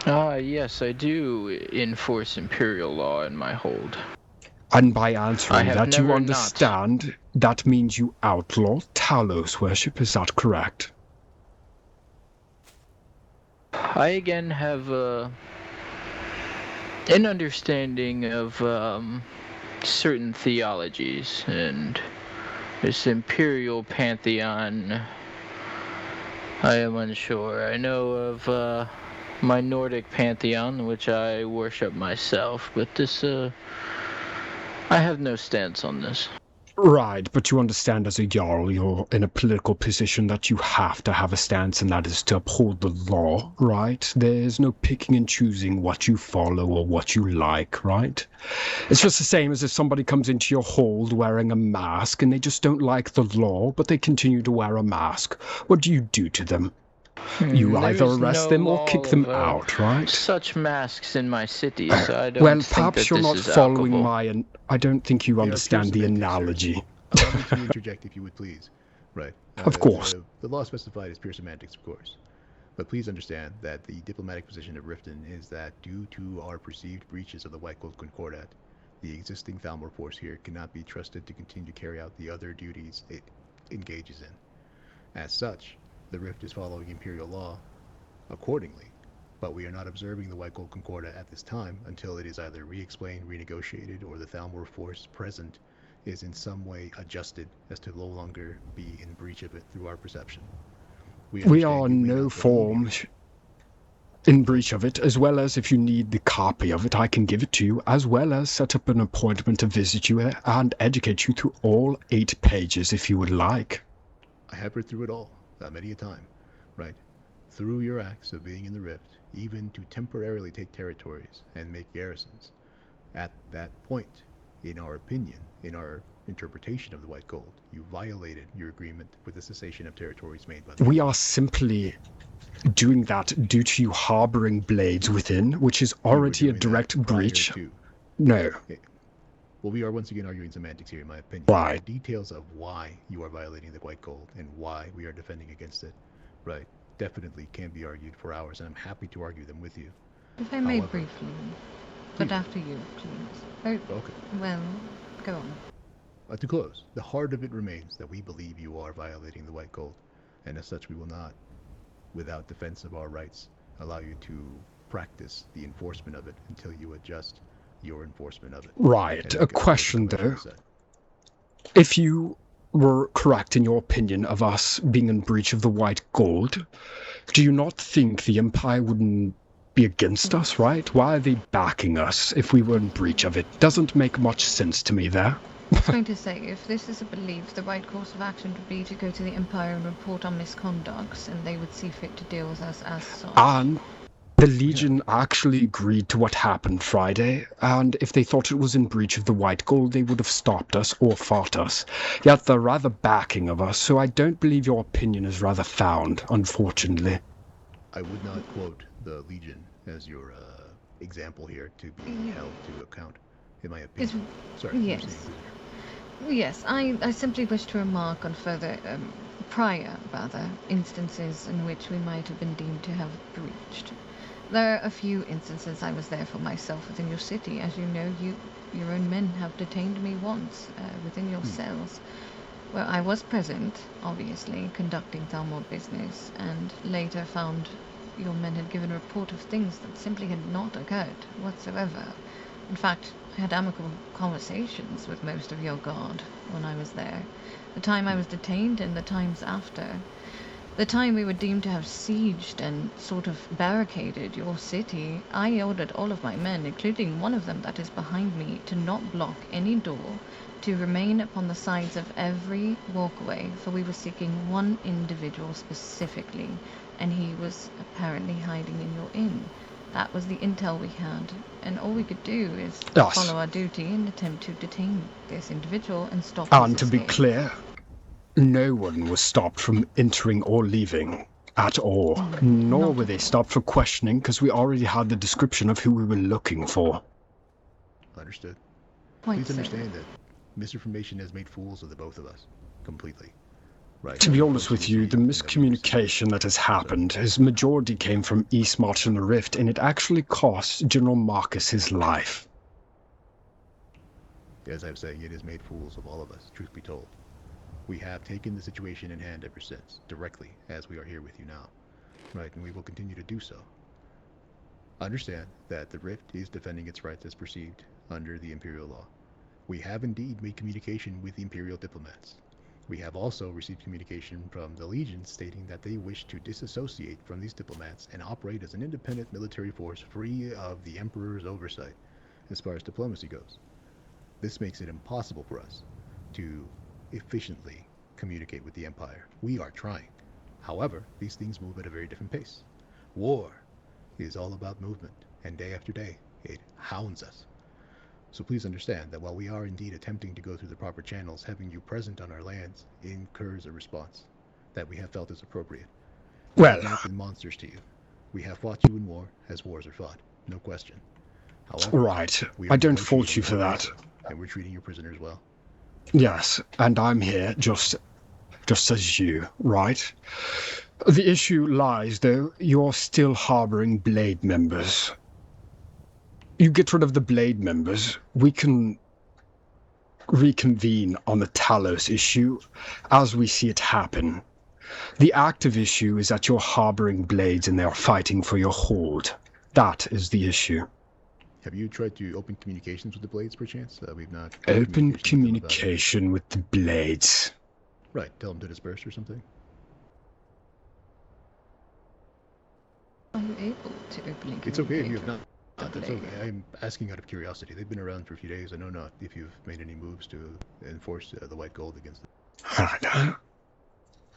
Ah, yes, I do enforce imperial law in my hold. And by I answering have that, you never not. understand that means you outlaw Talos worship, is that correct? I again have an understanding of certain theologies, and this imperial pantheon, I am unsure. I know of my Nordic pantheon, which I worship myself, but I have no stance on this. Right, but you understand as a Jarl, you're in a political position that you have to have a stance, and that is to uphold the law, right? There's no picking and choosing what you follow or what you like, right? It's just the same as if somebody comes into your hold wearing a mask and they just don't like the law, but they continue to wear a mask. What do you do to them? You There either is arrest no them or law kick them of out, right? such masks in my city, so I don't Well, think perhaps that you're this not is following applicable. my... I don't think you They are pure understand the semantics, sir. analogy. Allow me to interject if you would please. Right. Of course. The law specified is pure semantics, of course. But please understand that the diplomatic position of Riften is that due to our perceived breaches of the White Gold Concordat, the existing Thalmor force here cannot be trusted to continue to carry out the other duties it engages in. As such, the Rift is following Imperial law accordingly, but we are not observing the White Gold Concordat at this time until it is either re-explained, renegotiated, or the Thalmor force present is in some way adjusted as to no longer be in breach of it through our perception. We We are understand you in may no not believe you. form in breach of it, as well as if you need the copy of it, I can give it to you, as well as set up an appointment to visit you and educate you through all 8 pages if you would like. I have read through it all, many a time, right? Through your acts of being in the Rift, even to temporarily take territories and make garrisons. At that point, in our opinion, in our interpretation of the White Gold, you violated your agreement with the cessation of territories made by the We Empire. are simply doing that due to you harboring blades within, which is We were already a doing that direct prior breach. to. No. Okay. Well, we are once again arguing semantics here, in my opinion. The Right. details of why you are violating the White Gold and why we are defending against it, right, definitely can be argued for hours, and I'm happy to argue them with you. If I may However, briefly, but please, after you, please. okay. Oh, well, go on. To close, the heart of it remains that we believe you are violating the White Gold, and as such, we will not, without defense of our rights, allow you to practice the enforcement of it until you adjust your enforcement of it. Right. And A make it so that question, nobody though. feels that. If you were correct in your opinion of us being in breach of the White Gold, do you not think the Empire wouldn't be against us, right? Why are they backing us if we were in breach of it? Doesn't make much sense to me there. I was going to say, if this is a belief, the right course of action would be to go to the Empire and report on misconducts, and they would see fit to deal with us as such. And the Legion actually agreed to what happened Friday, and if they thought it was in breach of the White Gold, they would have stopped us or fought us. Yet they're rather backing of us, so I don't believe your opinion is rather found, unfortunately. I would not quote the Legion as your example here to be held to account, in my opinion. Sorry, you were saying, Yes. Legion. Yes, I simply wish to remark on further, prior, rather, instances in which we might have been deemed to have breached. There are a few instances I was there for myself within your city. As you know, your own men have detained me once within your cells, where I was present, obviously, conducting Thalmor business, and later found your men had given a report of things that simply had not occurred whatsoever. In fact, I had amicable conversations with most of your guard when I was there. The time I was detained and the times after. The time we were deemed to have sieged and sort of barricaded your city, I ordered all of my men, including one of them that is behind me, to not block any door, to remain upon the sides of every walkway, for we were seeking one individual specifically, and he was apparently hiding in your inn. That was the intel we had, and all we could do is Yes. follow our duty and attempt to detain this individual and stop And his to be escape. clear, no one was stopped from entering or leaving at all, nor Not were at they all. stopped for questioning, because we already had the description of who we were looking for. Understood. Quite Please so. understand that misinformation has made fools of the both of us, completely. Right. To be honest with you, the miscommunication that has happened, his majority came from Eastmarch and the Rift, and it actually cost General Marcus his life. As I'm saying, it has made fools of all of us, truth be told. We have taken the situation in hand ever since, directly, as we are here with you now. Right, and we will continue to do so. Understand that the Rift is defending its rights as perceived under the Imperial law. We have indeed made communication with the Imperial diplomats. We have also received communication from the Legion stating that they wish to disassociate from these diplomats and operate as an independent military force free of the Emperor's oversight as far as diplomacy goes. This makes it impossible for us to efficiently communicate with the Empire. We are trying. However, these things move at a very different pace. War is all about movement, and day after day, it hounds us. So please understand that while we are indeed attempting to go through the proper channels, having you present on our lands incurs a response that we have felt is appropriate. We have not been monsters to you. We have fought you in war as wars are fought, no question. However, right, I don't fault you for that. And we're treating your prisoners well. Yes, and I'm here just as you, right? The issue lies, though, you're still harboring Blade members. You get rid of the Blade members, we can reconvene on the Talos issue as we see it happen. The active issue is that you're harboring Blades and they are fighting for your hold. That is the issue. Have you tried to open communications with the Blades, perchance? We've not... Open communication with the Blades. Right, tell them to disperse or something? Are you able to openly It's okay if you have communicate not. with the That's okay. Blade? I'm asking out of curiosity. They've been around for a few days. I know not if you've made any moves to enforce the white gold against them.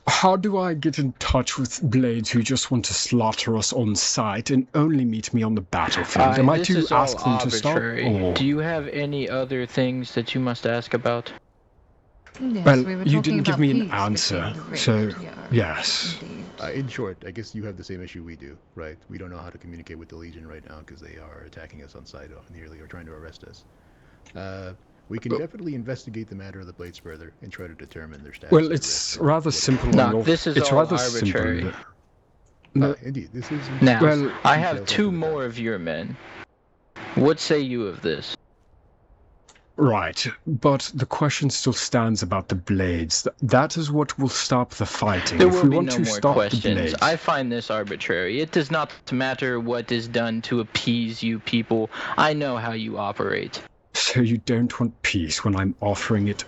How do I get in touch with Blades who just want to slaughter us on sight and only meet me on the battlefield? Am I This to is all ask them to stop? arbitrary. Or... Do you have any other things that you must ask about? Yes, Well, we were you talking didn't give about me an peace answer, between the Rift, so yeah, yes. indeed. In short, I guess you have the same issue we do, right? We don't know how to communicate with the Legion right now because they are attacking us on sight nearly or trying to arrest us. We can definitely investigate the matter of the Blades further and try to determine their status. Well, it's rather simple. No, this is it's all rather arbitrary. simple. No, indeed, this is... Now, well, I have two more of your men. What say you of this? right, but the question still stands about the Blades. That is what will stop the fighting. There If will we be want no to more stop the questions. Blades, I find this arbitrary. It does not matter what is done to appease you people. I know how you operate. so you don't want peace when I'm offering it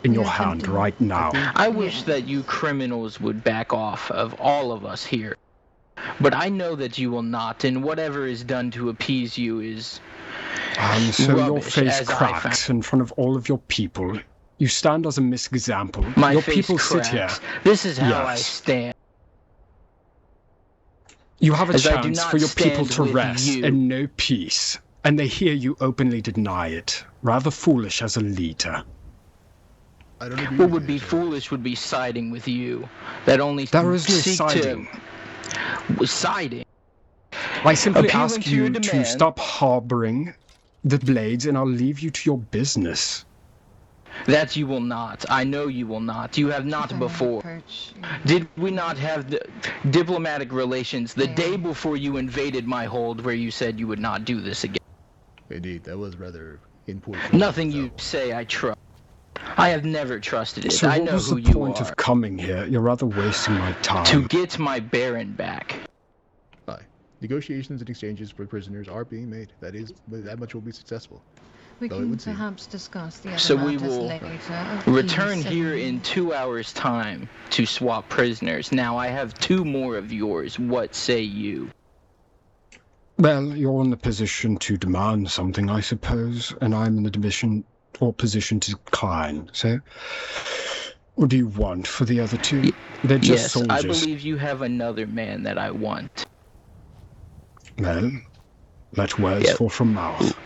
in your hand right now. I wish that you criminals would back off of all of us here. But I know that you will not, and whatever is done to appease you is So your rubbish, face as I cracks in front of all of your people. You stand as a misexample. My your face people cracks. sit here. This is how I Yes. stand. You have a As I do chance not for your people stand to with rest you. and know peace, and they hear you openly deny it. Rather foolish as a leader. I don't agree What with would you, be sir. foolish would be siding with you. That only There is no seek siding. to siding. I simply Appealing ask to your you to demand. stop harboring the Blades, and I'll leave you to your business. That you will not. I know you will not. You have not If I may before. approach, Did we not have the diplomatic relations the Yeah. day before you invaded my hold where you said you would not do this again? Indeed, that was rather in poor taste, Nothing you Thalmor. say I trust. I have never trusted it. So I what know was who the you point are. of coming here? You're rather wasting my time. To get my Baron back. Aye. Negotiations and exchanges for prisoners are being made. That much will be successful. we Though it can would seem. perhaps discuss the other So we matters will later. of Return peace here and- in 2 hours' time to swap prisoners. Now I have 2 more of yours. What say you? Well, you're in the position to demand something, I suppose, and I'm in the position to decline. So, what do you want for the other two? They're just Yes, soldiers. I believe you have another man that I want. Well, let words Yep. fall from mouth.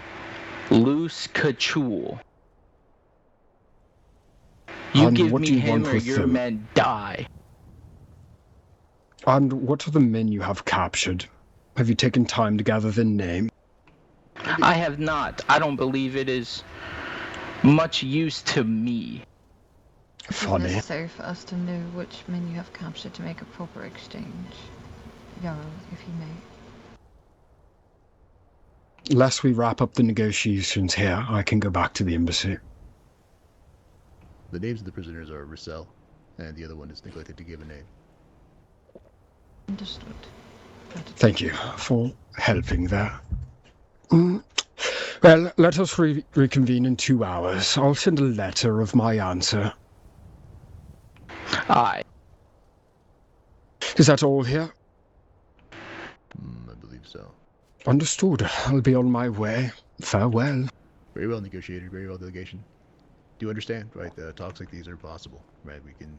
Luce Cachul. You And give what me do you him want or with your them? men die. And what are the men you have captured? Have you taken time to gather their name? I have not. I don't believe it is much use to me. It is Funny. necessary for us to know which men you have captured to make a proper exchange. Jarl, if you may. Unless we wrap up the negotiations here, I can go back to the embassy. The names of the prisoners are Rissel, and the other one is neglected to give a name. Understood. Thank you for helping there. Well, let us reconvene in 2 hours. I'll send a letter of my answer. Aye. Is that all here? I believe so. Understood. I'll be on my way. Farewell. Very well, negotiator. Very well, delegation. Do you understand, right? Talks like these are possible, right? We can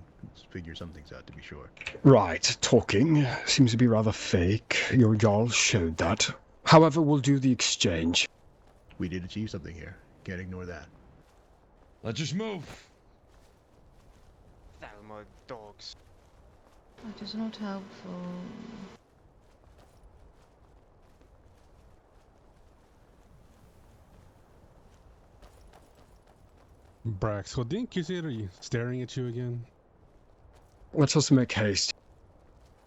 figure some things out, to be sure. Right, talking seems to be rather fake. Your Jarl showed that. However, we'll do the exchange. We did achieve something here. Can't ignore that. Let's just move. Thalmor dogs. That is not helpful. Brax, what the Inquisitor are you staring at you again? Let us make haste.